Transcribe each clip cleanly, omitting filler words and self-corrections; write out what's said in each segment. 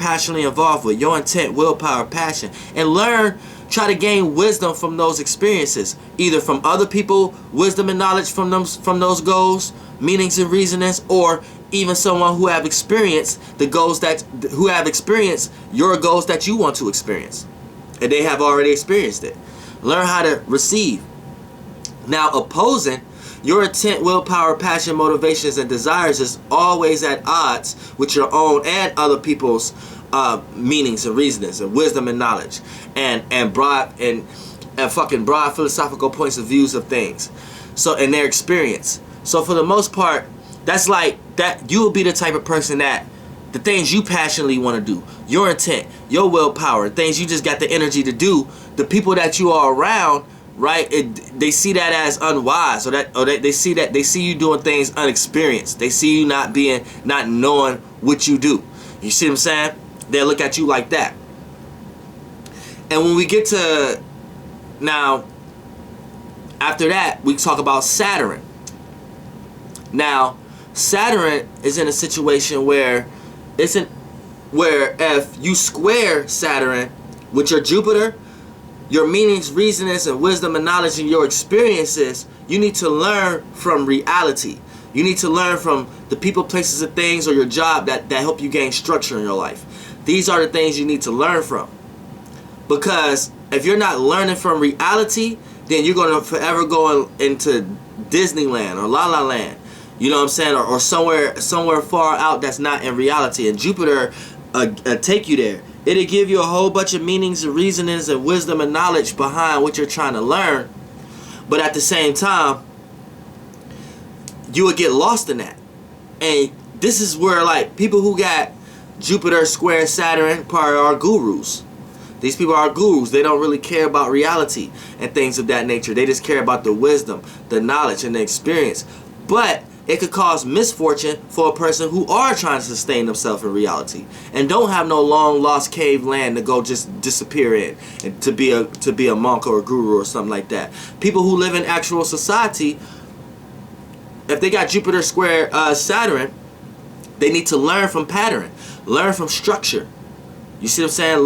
passionately involved with, your intent, willpower, passion, and learn, try to gain wisdom from those experiences, either from other people, wisdom and knowledge from them, from those goals, meanings and reasonings, or even someone who have experienced the goals that, who have experienced your goals that you want to experience, and they have already experienced it. Learn how to receive. Now, opposing, your intent, willpower, passion, motivations, and desires is always at odds with your own and other people's meanings and reasonings and wisdom and knowledge and broad and fucking broad philosophical points of views of things. So, and their experience. So for the most part, that's like that. You will be the type of person that the things you passionately want to do, your intent, your willpower, things you just got the energy to do, the people that you are around, right, they see that as unwise, or they see you doing things unexperienced. They see you not knowing what you do. You see what I'm saying? They'll look at you like that. And when we get to now, after that, we talk about Saturn. Now, Saturn is in a situation where if you square Saturn with your Jupiter, your meanings, reasonings, and wisdom and knowledge and your experiences, you need to learn from reality. You need to learn from the people, places, and things, or your job that help you gain structure in your life. These are the things you need to learn from. Because if you're not learning from reality, then you're going to forever go into Disneyland or La La Land. You know what I'm saying? Or somewhere far out that's not in reality. And Jupiter take you there. It'll give you a whole bunch of meanings and reasonings and wisdom and knowledge behind what you're trying to learn. But at the same time, you would get lost in that. And this is where, like, people who got Jupiter square Saturn probably are gurus. These people are gurus. They don't really care about reality and things of that nature. They just care about the wisdom, the knowledge, and the experience. But it could cause misfortune for a person who are trying to sustain themselves in reality and don't have no long lost cave land to go just disappear in and to be a monk or a guru or something like that. People who live in actual society, if they got Jupiter square Saturn, they need to learn from pattern, learn from structure. You see what I'm saying?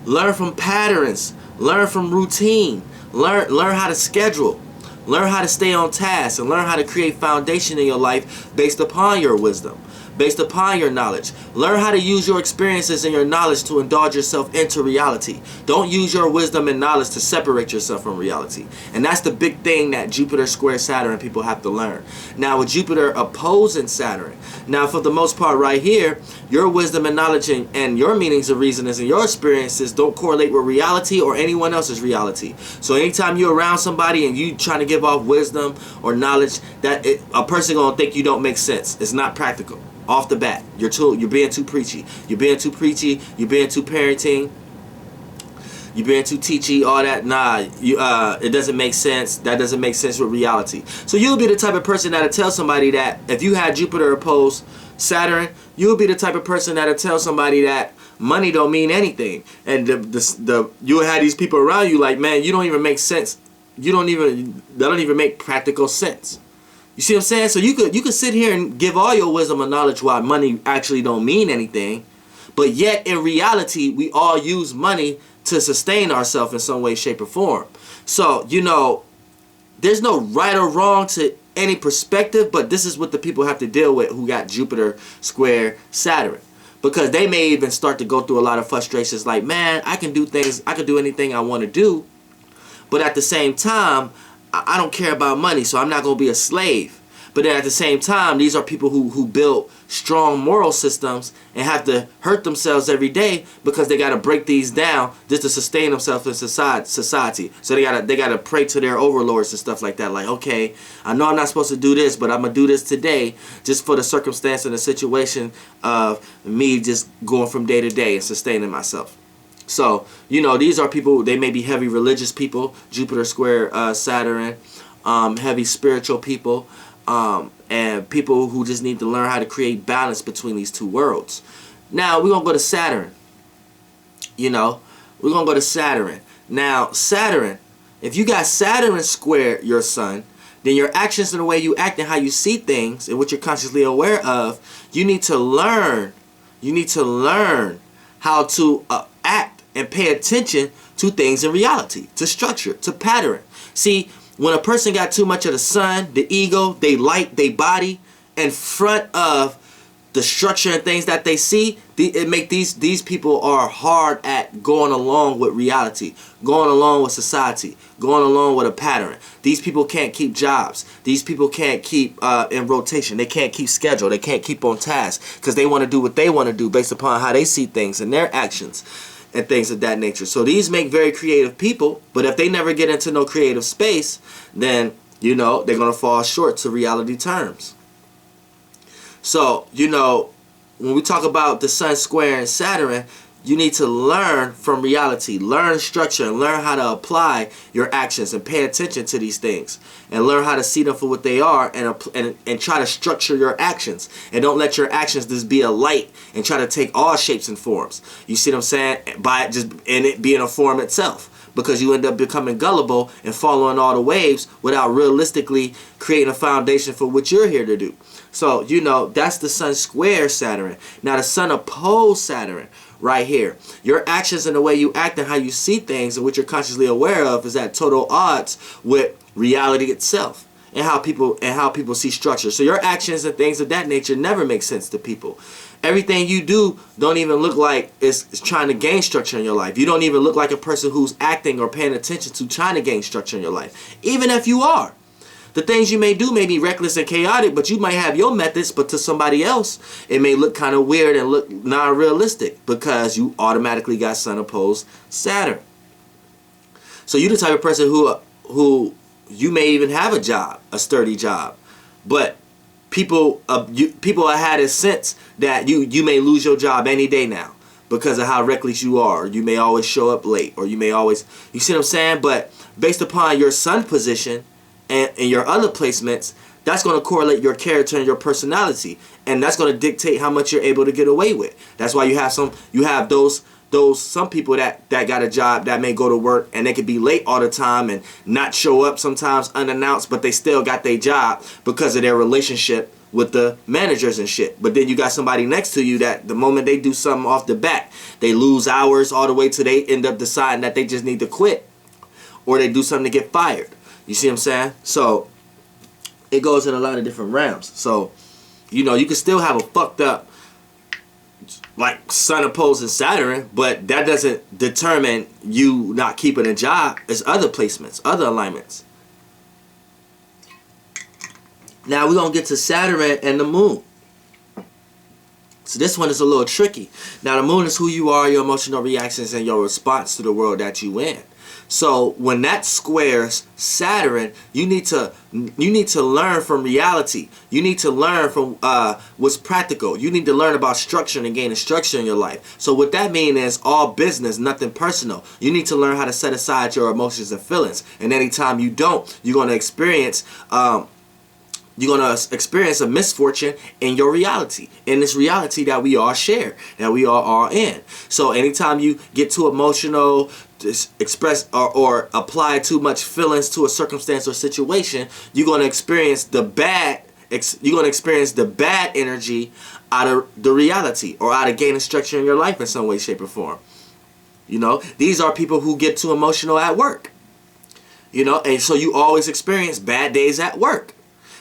Learn from patterns, learn from routine, learn how to schedule. Learn how to stay on task, and learn how to create foundation in your life based upon your wisdom, based upon your knowledge. Learn how to use your experiences and your knowledge to indulge yourself into reality. Don't use your wisdom and knowledge to separate yourself from reality. And that's the big thing that Jupiter square Saturn people have to learn. Now, with Jupiter opposing Saturn, now for the most part right here, your wisdom and knowledge and your meanings and reasonings and your experiences don't correlate with reality or anyone else's reality. So anytime you're around somebody and you trying to give off wisdom or knowledge, a person gonna think you don't make sense. It's not practical. Off the bat, you're being too preachy. You're being too preachy. You're being too parenting. You're being too teachy. All that, nah. It doesn't make sense. That doesn't make sense with reality. So you'll be the type of person that'll tell somebody that if you had Jupiter opposed Saturn, you'll be the type of person that'll tell somebody that money don't mean anything, and you'll have these people around you like, man, you don't even make sense. That don't even make practical sense. You see what I'm saying? So you could sit here and give all your wisdom and knowledge why money actually don't mean anything, but yet in reality we all use money to sustain ourselves in some way, shape, or form. So, you know, there's no right or wrong to any perspective, but this is what the people have to deal with who got Jupiter square Saturn. Because they may even start to go through a lot of frustrations like, man, I can do anything I want to do, but at the same time, I don't care about money, so I'm not going to be a slave. But then at the same time, these are people who build strong moral systems and have to hurt themselves every day because they got to break these down just to sustain themselves in society. So they gotta pray to their overlords and stuff like that. Like, okay, I know I'm not supposed to do this, but I'm going to do this today just for the circumstance and the situation of me just going from day to day and sustaining myself. So, you know, these are people, they may be heavy religious people, Jupiter square Saturn, heavy spiritual people, and people who just need to learn how to create balance between these two worlds. Now, we're going to go to Saturn. You know, we're going to go to Saturn. Now, Saturn, if you got Saturn square your sun, then your actions and the way you act and how you see things and what you're consciously aware of, you need to learn. You need to learn how to act and pay attention to things in reality, to structure, to pattern. See, when a person got too much of the sun, the ego, they light, they body in front of the structure and things that they see, it make these people are hard at going along with reality, going along with society, going along with a pattern. These people can't keep jobs. These people can't keep in rotation. They can't keep schedule. They can't keep on task because they want to do what they want to do based upon how they see things and their actions and things of that nature. So these make very creative people, but if they never get into no creative space, then, you know, they're going to fall short to reality terms. So, you know, when we talk about the sun square and Saturn, you need to learn from reality, learn structure, and learn how to apply your actions and pay attention to these things and learn how to see them for what they are and try to structure your actions. And don't let your actions just be a light and try to take all shapes and forms. You see what I'm saying? By just in it being a form itself, because you end up becoming gullible and following all the waves without realistically creating a foundation for what you're here to do. So, you know, that's the sun square Saturn. Now, the sun opposed Saturn right here. Your actions and the way you act and how you see things and what you're consciously aware of is at total odds with reality itself and how people see structure. So your actions and things of that nature never make sense to people. Everything you do don't even look like it's trying to gain structure in your life. You don't even look like a person who's acting or paying attention to trying to gain structure in your life, even if you are. The things you may do may be reckless and chaotic, but you might have your methods, but to somebody else, it may look kind of weird and look non-realistic because you automatically got sun opposed Saturn. So you're the type of person who you may even have a job, a sturdy job, but people have had a sense that you may lose your job any day now because of how reckless you are. You may always show up late, or you may always, you see what I'm saying? But based upon your sun position, and your other placements, that's going to correlate your character and your personality, and that's going to dictate how much you're able to get away with. That's why you have some people that got a job that may go to work and they could be late all the time and not show up sometimes unannounced, but they still got their job because of their relationship with the managers and shit. But then you got somebody next to you that the moment they do something off the bat, they lose hours all the way to they end up deciding that they just need to quit, or they do something to get fired. You see what I'm saying? So it goes in a lot of different realms. So, you know, you can still have a fucked up like sun opposing Saturn, but that doesn't determine you not keeping a job. It's other placements, other alignments. Now we're gonna get to Saturn and the moon. So this one is a little tricky. Now the moon is who you are, your emotional reactions, and your response to the world that you in. So when that squares Saturn, you need to learn from reality. You need to learn from what's practical. You need to learn about structure and gaining structure in your life. So what that means is all business, nothing personal. You need to learn how to set aside your emotions and feelings. And anytime you don't, you're going to experience a misfortune in your reality, in this reality that we all share, that we all are in. So anytime you get too emotional, express or apply too much feelings to a circumstance or situation, you're going to experience the bad energy out of the reality, or out of gaining structure in your life in some way, shape, or form. You know, these are people who get too emotional at work. You know, and so you always experience bad days at work,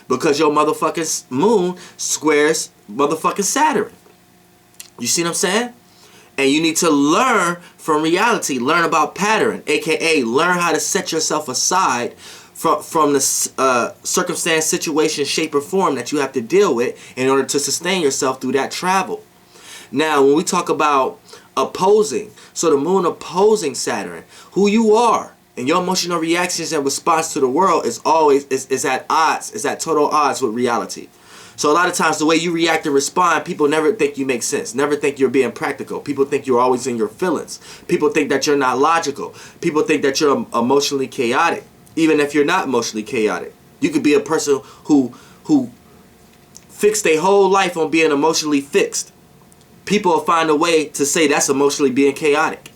because your motherfucking moon squares motherfucking Saturn. You see what I'm saying? And you need to learn from reality. Learn about pattern, aka learn how to set yourself aside from the circumstance, situation, shape, or form that you have to deal with in order to sustain yourself through that travel. Now, when we talk about opposing, so the moon opposing Saturn, who you are, and your emotional reactions and response to the world is always is at odds, is at total odds with reality. So a lot of times the way you react and respond, people never think you make sense, never think you're being practical. People think you're always in your feelings. People think that you're not logical. People think that you're emotionally chaotic, even if you're not emotionally chaotic. You could be a person who fixed their whole life on being emotionally fixed. People will find a way to say that's emotionally being chaotic.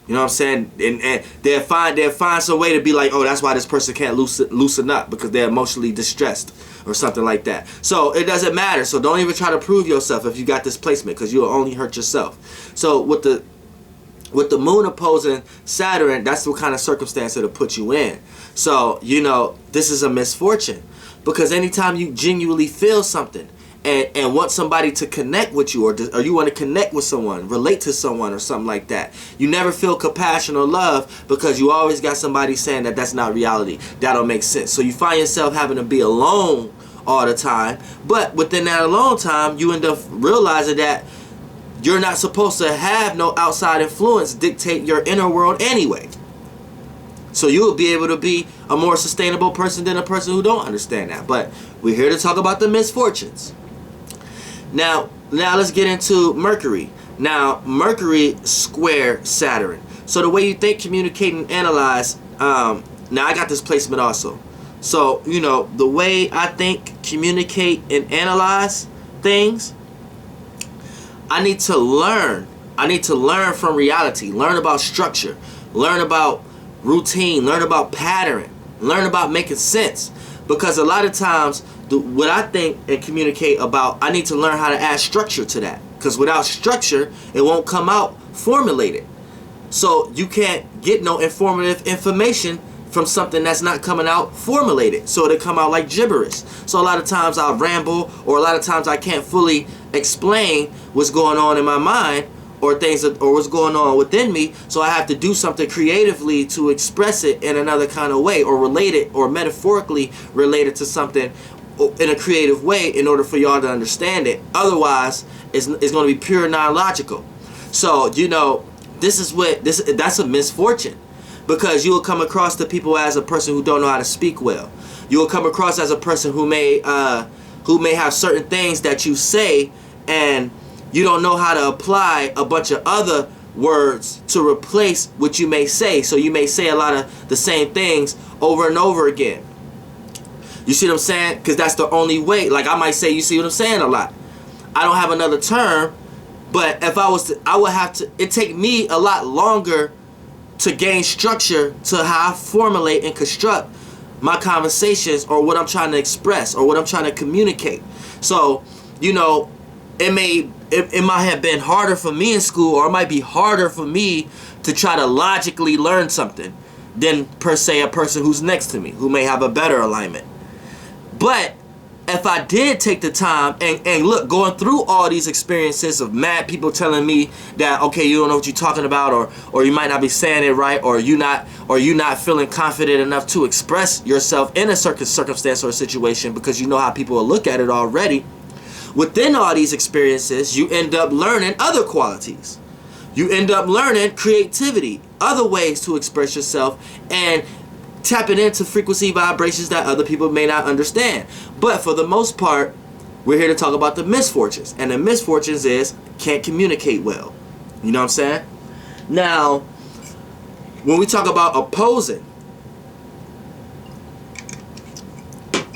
You know what I'm saying? And they'll find some way to be like, oh, that's why this person can't loosen up, because they're emotionally distressed, or something like that. So it doesn't matter. So don't even try to prove yourself if you got this placement, because you'll only hurt yourself. So with the moon opposing Saturn, that's what kind of circumstance it'll put you in. So, you know, this is a misfortune, because anytime you genuinely feel something and want somebody to connect with you, or you want to connect with someone, relate to someone or something like that, you never feel compassion or love, because you always got somebody saying that that's not reality. That don't make sense. So you find yourself having to be alone all the time. But within that alone time, you end up realizing that you're not supposed to have no outside influence dictate your inner world anyway. So you will be able to be a more sustainable person than a person who don't understand that. But we're here to talk about the misfortunes. Now let's get into Mercury. Now, Mercury square Saturn. So the way you think, communicate, and analyze. Now I got this placement also. So, you know, the way I think, communicate, and analyze things, I need to learn. I need to learn from reality. Learn about structure. Learn about routine. Learn about pattern. Learn about making sense. Because a lot of times, what I think and communicate about, I need to learn how to add structure to that. Because without structure, it won't come out formulated. So you can't get no informative information from something that's not coming out formulated. So it'll come out like gibberish. So a lot of times I'll ramble, or a lot of times I can't fully explain what's going on in my mind, or things or what's going on within me. So I have to do something creatively to express it in another kind of way, or relate it, or metaphorically relate it to something in a creative way in order for y'all to understand it. Otherwise, it's going to be pure non-logical. So, you know, that's a misfortune, because you will come across the people as a person who don't know how to speak well. You will come across as a person who may have certain things that you say, and you don't know how to apply a bunch of other words to replace what you may say. So you may say a lot of the same things over and over again. You see what I'm saying? Because that's the only way. Like I might say, you see what I'm saying, a lot. I don't have another term, but if I was to, I would have to, it'd take me a lot longer to gain structure to how I formulate and construct my conversations, or what I'm trying to express, or what I'm trying to communicate. So, you know, it might have been harder for me in school, or it might be harder for me to try to logically learn something than per se a person who's next to me, who may have a better alignment. But if I did take the time and look, going through all these experiences of mad people telling me that, okay, you don't know what you're talking about, or you might not be saying it right, or you not feeling confident enough to express yourself in a certain circumstance or a situation, because you know how people will look at it already. Within all these experiences, you end up learning other qualities. You end up learning creativity, other ways to express yourself, and tapping into frequency vibrations that other people may not understand. But for the most part, we're here to talk about the misfortunes. And the misfortunes is can't communicate well. You know what I'm saying? Now, when we talk about opposing,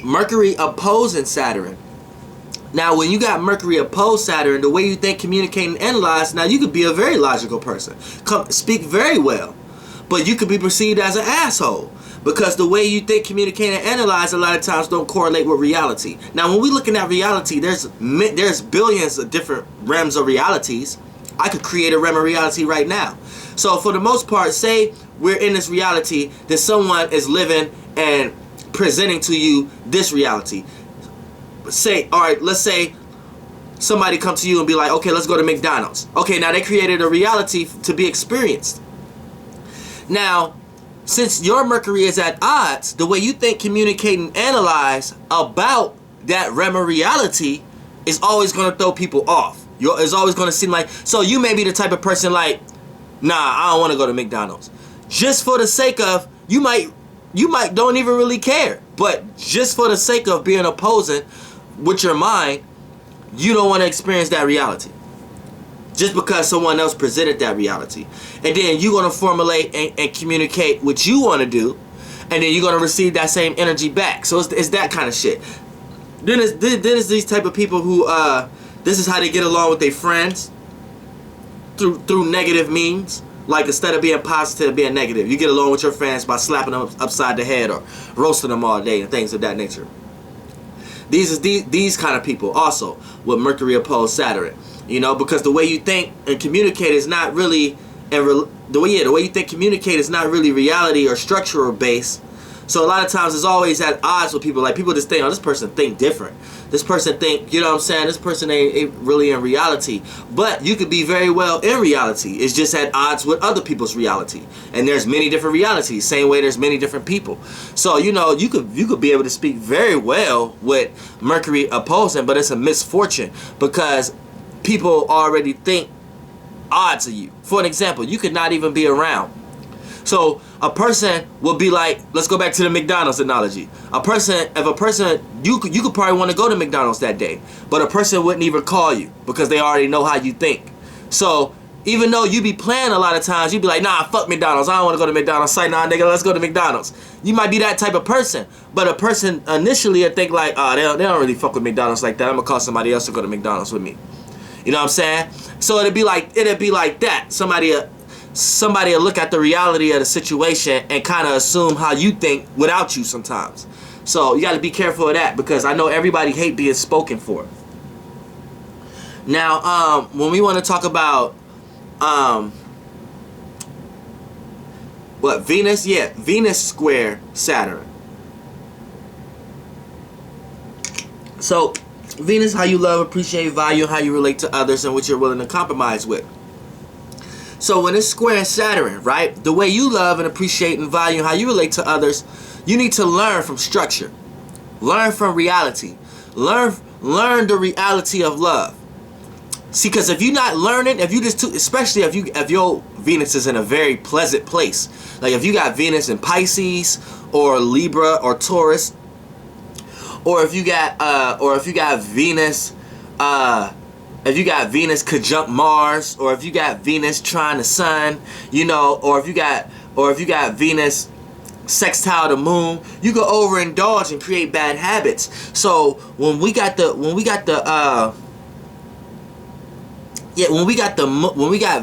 Mercury opposing Saturn. Now, when you got Mercury opposed Saturn, the way you think, communicate, and analyze, now you could be a very logical person. Speak very well. But you could be perceived as an asshole, because the way you think, communicate, and analyze a lot of times don't correlate with reality. Now, when we're looking at reality, there's billions of different realms of realities. I could create a realm of reality right now. So for the most part, say we're in this reality, then someone is living and presenting to you this reality. Say, all right, let's say somebody come to you and be like, okay, let's go to McDonald's. Okay, now they created a reality to be experienced. Now, since your Mercury is at odds, the way you think, communicate, and analyze about that realm of reality is always going to throw people off. It's always going to seem like, so you may be the type of person like, nah, I don't want to go to McDonald's. Just for the sake of, you might don't even really care, but just for the sake of being opposing with your mind, you don't want to experience that reality. Just because someone else presented that reality. And then you're going to formulate and communicate what you want to do. And then you're going to receive that same energy back. So it's that kind of shit. Then it's these type of people who, this is how they get along with their friends. Through negative means. Like, instead of being positive, being negative. You get along with your friends by slapping them upside the head or roasting them all day and things of that nature. These kind of people also with Mercury opposed Saturn. You know, because the way you think and communicate is not really, the way you think communicate is not really reality or structural based. So a lot of times it's always at odds with people. Like, people just think, oh, this person think different. This person think, you know what I'm saying, this person ain't really in reality. But you could be very well in reality. It's just at odds with other people's reality. And there's many different realities. Same way there's many different people. So, you know, you could be able to speak very well with Mercury opposing, but it's a misfortune because people already think odds of you. For an example, you could not even be around. So a person will be like, let's go back to the McDonald's analogy. You could probably want to go to McDonald's that day, but a person wouldn't even call you because they already know how you think. So even though you be playing a lot of times, you be like, nah, fuck McDonald's. I don't want to go to McDonald's. Say, nah, nigga, let's go to McDonald's. You might be that type of person, but a person initially would think like, oh, they don't really fuck with McDonald's like that. I'm gonna call somebody else to go to McDonald's with me. You know what I'm saying? So it'd be like that. Somebody will look at the reality of the situation and kind of assume how you think without you sometimes. So you got to be careful of that because I know everybody hate being spoken for. Now, when we want to talk about what Venus? Yeah, Venus square Saturn. So Venus, how you love, appreciate, value, how you relate to others, and what you're willing to compromise with. So when it's square Saturn, right, the way you love and appreciate and value how you relate to others, you need to learn from structure. Learn from reality. Learn the reality of love. See, because if you're not learning, if you just especially if your Venus is in a very pleasant place, like if you got Venus in Pisces or Libra or Taurus, or if you got Venus if you got Venus conjunct Mars, or if you got Venus trine the Sun, you know, or if you got Venus sextile the Moon, you can overindulge and create bad habits. So when we got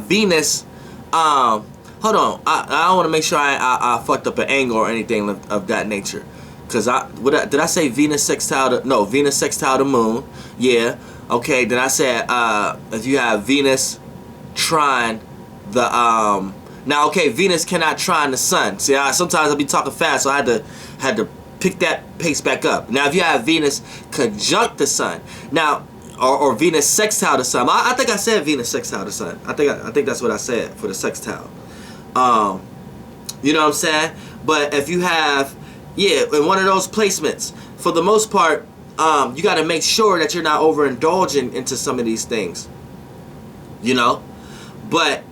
Venus, hold on, I want to make sure I fucked up an angle or anything of that nature, because did I say Venus sextile Venus sextile the Moon? Yeah. Okay, then I said if you have Venus trine the now, okay, Venus cannot trine the Sun. See, sometimes I'll be talking fast, so I had to pick that pace back up. Now, if you have Venus conjunct the Sun, now, or Venus sextile the Sun, I think I said Venus sextile the Sun. I think that's what I said for the sextile. You know what I'm saying? But if you have, in one of those placements, for the most part, you got to make sure that you're not overindulging into some of these things, you know. But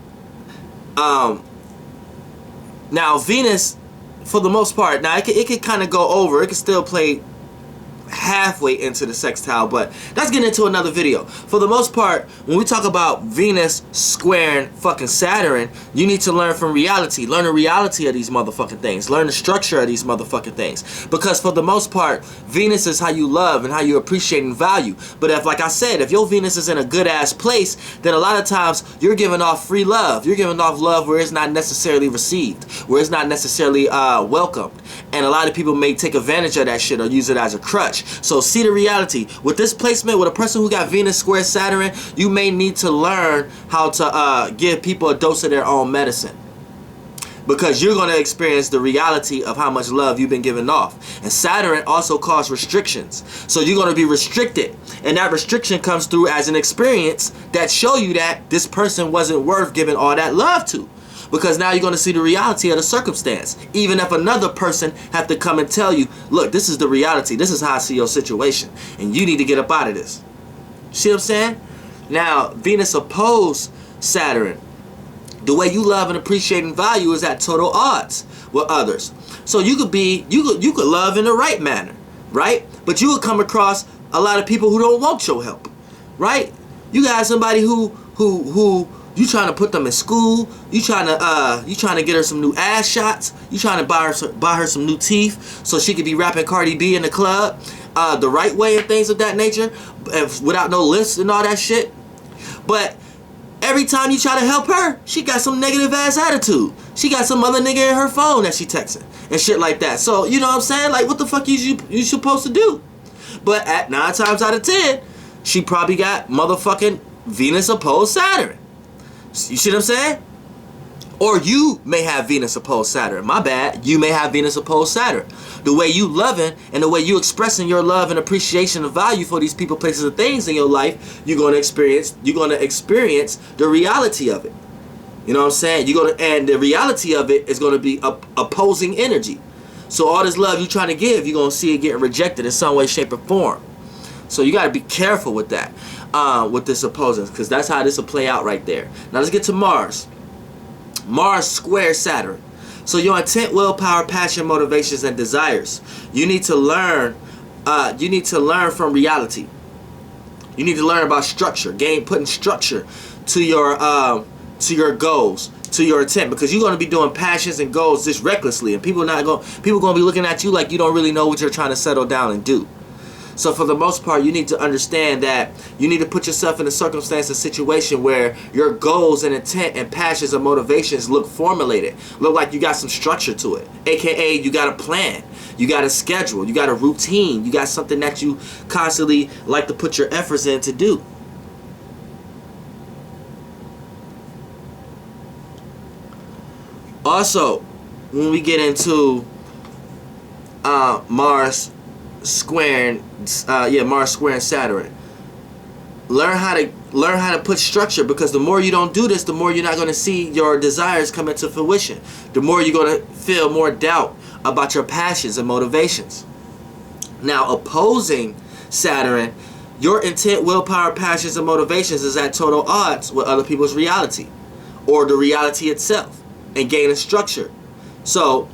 now Venus, for the most part, now it could kind of go over. It could still play halfway into the sextile, but that's getting into another video. For the most part, when we talk about Venus squaring fucking Saturn, you need to learn from reality. Learn the reality of these motherfucking things. Learn the structure of these motherfucking things. Because for the most part, Venus is how you love and how you appreciate and value. But if, like I said, if your Venus is in a good ass place, then a lot of times you're giving off free love. You're giving off love where it's not necessarily received, where it's not necessarily welcomed. And a lot of people may take advantage of that shit or use it as a crutch. So see the reality. With this placement, with a person who got Venus square Saturn, you may need to learn how to give people a dose of their own medicine. Because you're going to experience the reality of how much love you've been giving off. And Saturn also causes restrictions. So you're going to be restricted. And that restriction comes through as an experience that show you that this person wasn't worth giving all that love to. Because now you're going to see the reality of the circumstance. Even if another person have to come and tell you, look, this is the reality. This is how I see your situation. And you need to get up out of this. See what I'm saying? Now, Venus opposed Saturn. The way you love and appreciate and value is at total odds with others. So you could love in the right manner, right? But you would come across a lot of people who don't want your help, right? You got somebody who you trying to put them in school. You trying to get her some new ass shots. You trying to buy her some new teeth so she could be rapping Cardi B in the club the right way and things of that nature, without no lists and all that shit. But every time you try to help her, she got some negative ass attitude. She got some other nigga in her phone that she texting and shit like that. So you know what I'm saying? Like, what the fuck you supposed to do? But at 9 times out of 10, she probably got motherfucking Venus opposed Saturn. You see what I'm saying? Or you may have Venus opposed Saturn. My bad. You may have Venus opposed Saturn. The way you loving and the way you expressing your love and appreciation and value for these people, places, and things in your life, you're gonna experience the reality of it. You know what I'm saying? And the reality of it is gonna be opposing energy. So all this love you're trying to give, you're gonna see it getting rejected in some way, shape, or form. So you gotta be careful with that, with this opposing, because that's how this will play out right there. Now let's get to Mars. Mars square Saturn. So your intent, willpower, passion, motivations, and desires. You need to learn. You need to learn from reality. You need to learn about structure. Putting structure to your goals, to your intent, because you're going to be doing passions and goals just recklessly, and people going to be looking at you like you don't really know what you're trying to settle down and do. So for the most part, you need to understand that you need to put yourself in a circumstance, a situation where your goals and intent and passions and motivations look formulated, look like you got some structure to it. AKA, you got a plan, you got a schedule, you got a routine, you got something that you constantly like to put your efforts in to do. Also, when we get into Mars squaring Saturn, learn how to put structure, because the more you don't do this, the more you're not going to see your desires come into fruition. The more you're going to feel more doubt about your passions and motivations. Now, opposing Saturn, your intent, willpower, passions, and motivations is at total odds with other people's reality, or the reality itself, and gaining structure. So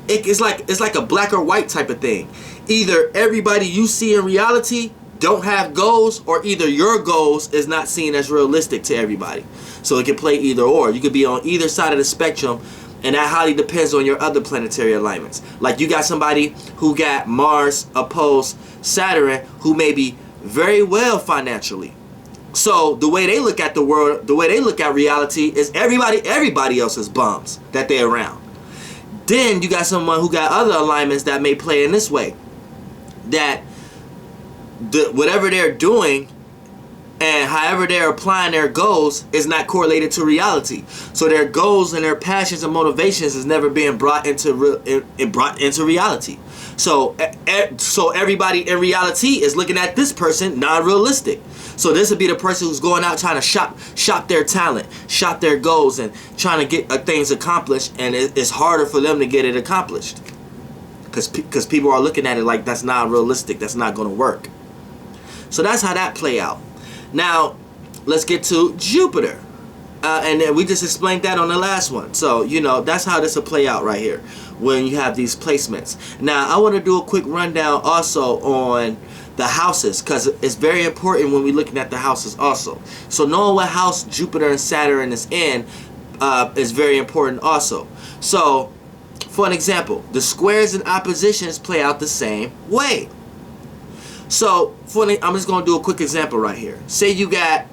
it's like a black or white type of thing. Either everybody you see in reality don't have goals, or either your goals is not seen as realistic to everybody. So it can play either or. You could be on either side of the spectrum, and that highly depends on your other planetary alignments. Like, you got somebody who got Mars opposed Saturn who may be very well financially. So the way they look at the world, the way they look at reality is everybody else is bums that they're around. Then you got someone who got other alignments that may play in this way, that whatever they're doing and however they're applying their goals is not correlated to reality. So their goals and their passions and motivations is never being brought into reality. So everybody in reality is looking at this person non-realistic. So this would be the person who's going out trying to shop their talent, shop their goals, and trying to get things accomplished, and it's harder for them to get it accomplished, because people are looking at it like that's not realistic, that's not going to work. So that's how that play out. Now let's get to Jupiter, and then we just explained that on the last one. So that's how this will play out right here when you have these placements. Now I want to do a quick rundown also on the houses, because it's very important when we're looking at the houses also. So knowing what house Jupiter and Saturn is in is very important also. So for an example, the squares and oppositions play out the same way. So I'm just going to do a quick example right here. Say you got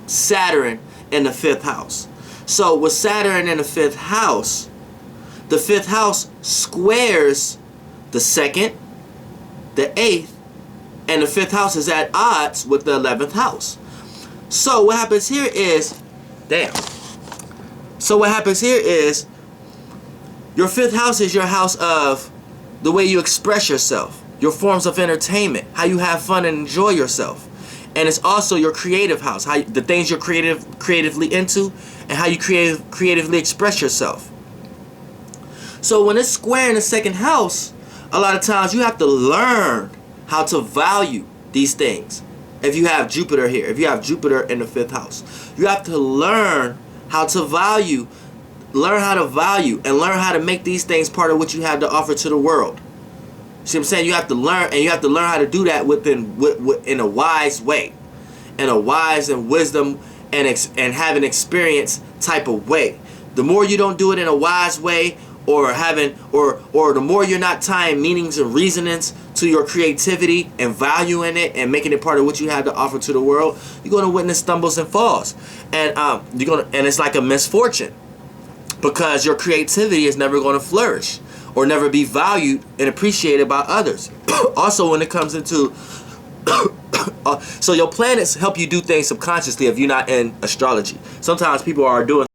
Saturn in the 5th house. So with Saturn in the 5th house squares the 2nd, the 8th, and the 5th house is at odds with the 11th house. So what happens here is, your 5th house is your house of the way you express yourself, your forms of entertainment, how you have fun and enjoy yourself. And it's also your creative house, the things you're creatively into, and how you creatively express yourself. So when it's square in the 2nd house, a lot of times you have to learn how to value these things. If you have Jupiter here, if you have Jupiter in the 5th house, you have to learn how to value, and learn how to make these things part of what you have to offer to the world. See what I'm saying? You have to learn, and you have to learn how to do that in a wise way, in a wise and wisdom and having experience type of way. The more you don't do it in a wise way, or the more you're not tying meanings and reasonings to your creativity and valuing it and making it part of what you have to offer to the world, you're going to witness stumbles and falls, and it's like a misfortune, because your creativity is never going to flourish or never be valued and appreciated by others. Also, when it comes into so your planets help you do things subconsciously if you're not in astrology. Sometimes people are doing